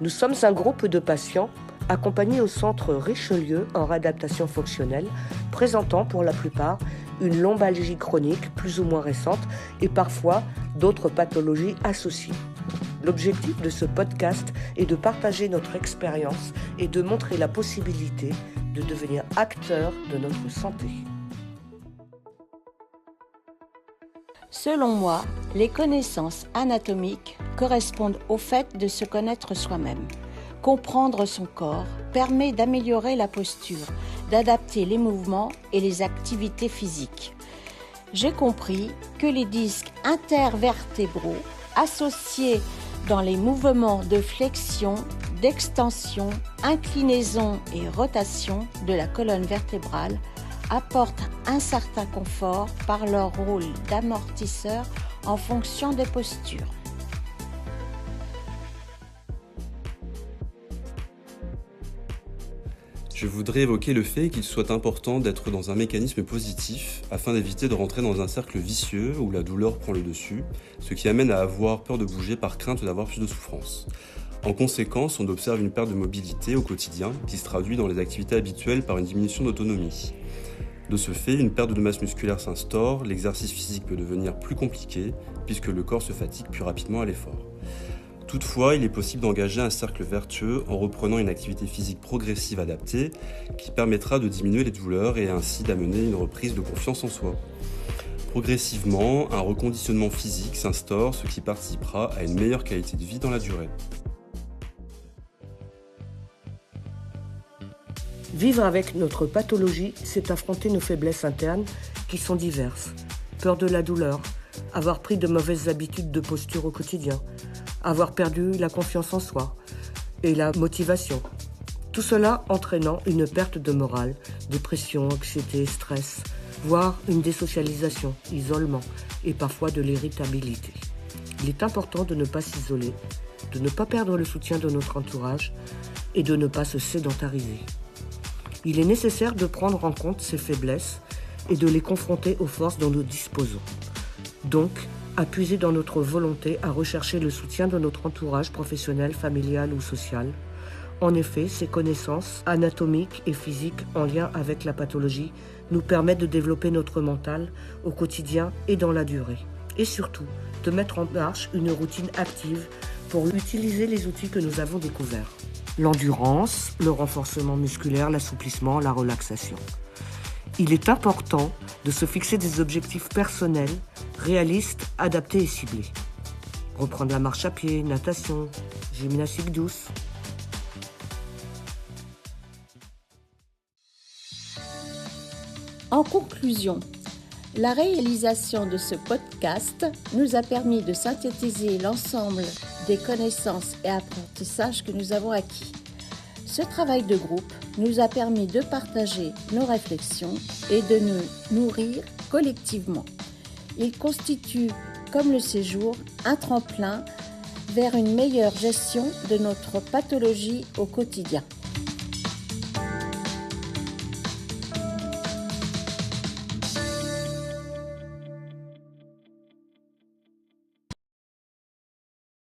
Nous sommes un groupe de patients accompagnés au centre Richelieu en réadaptation fonctionnelle, présentant pour la plupart une lombalgie chronique plus ou moins récente et parfois d'autres pathologies associées. L'objectif de ce podcast est de partager notre expérience et de montrer la possibilité de devenir acteur de notre santé. Selon moi, les connaissances anatomiques correspondent au fait de se connaître soi-même. Comprendre son corps permet d'améliorer la posture, d'adapter les mouvements et les activités physiques. J'ai compris que les disques intervertébraux associés dans les mouvements de flexion, d'extension, inclinaison et rotation de la colonne vertébrale apportent un certain confort par leur rôle d'amortisseur en fonction des postures. Je voudrais évoquer le fait qu'il soit important d'être dans un mécanisme positif afin d'éviter de rentrer dans un cercle vicieux où la douleur prend le dessus, ce qui amène à avoir peur de bouger par crainte d'avoir plus de souffrance. En conséquence, on observe une perte de mobilité au quotidien qui se traduit dans les activités habituelles par une diminution d'autonomie. De ce fait, une perte de masse musculaire s'instaure, l'exercice physique peut devenir plus compliqué puisque le corps se fatigue plus rapidement à l'effort. Toutefois, il est possible d'engager un cercle vertueux en reprenant une activité physique progressive adaptée qui permettra de diminuer les douleurs et ainsi d'amener une reprise de confiance en soi. Progressivement, un reconditionnement physique s'instaure, ce qui participera à une meilleure qualité de vie dans la durée. Vivre avec notre pathologie, c'est affronter nos faiblesses internes qui sont diverses. Peur de la douleur, avoir pris de mauvaises habitudes de posture au quotidien, avoir perdu la confiance en soi et la motivation. Tout cela entraînant une perte de morale, dépression, anxiété, stress, voire une désocialisation, isolement et parfois de l'irritabilité. Il est important de ne pas s'isoler, de ne pas perdre le soutien de notre entourage et de ne pas se sédentariser. Il est nécessaire de prendre en compte ces faiblesses et de les confronter aux forces dont nous disposons. Donc, à puiser dans notre volonté à rechercher le soutien de notre entourage professionnel, familial ou social. En effet, ces connaissances anatomiques et physiques en lien avec la pathologie nous permettent de développer notre mental au quotidien et dans la durée. Et surtout, de mettre en marche une routine active pour utiliser les outils que nous avons découverts. L'endurance, le renforcement musculaire, l'assouplissement, la relaxation. Il est important de se fixer des objectifs personnels, réalistes, adaptés et ciblés. Reprendre la marche à pied, natation, gymnastique douce. En conclusion, la réalisation de ce podcast nous a permis de synthétiser l'ensemble des connaissances et apprentissages que nous avons acquis. Ce travail de groupe nous a permis de partager nos réflexions et de nous nourrir collectivement. Il constitue, comme le séjour, un tremplin vers une meilleure gestion de notre pathologie au quotidien.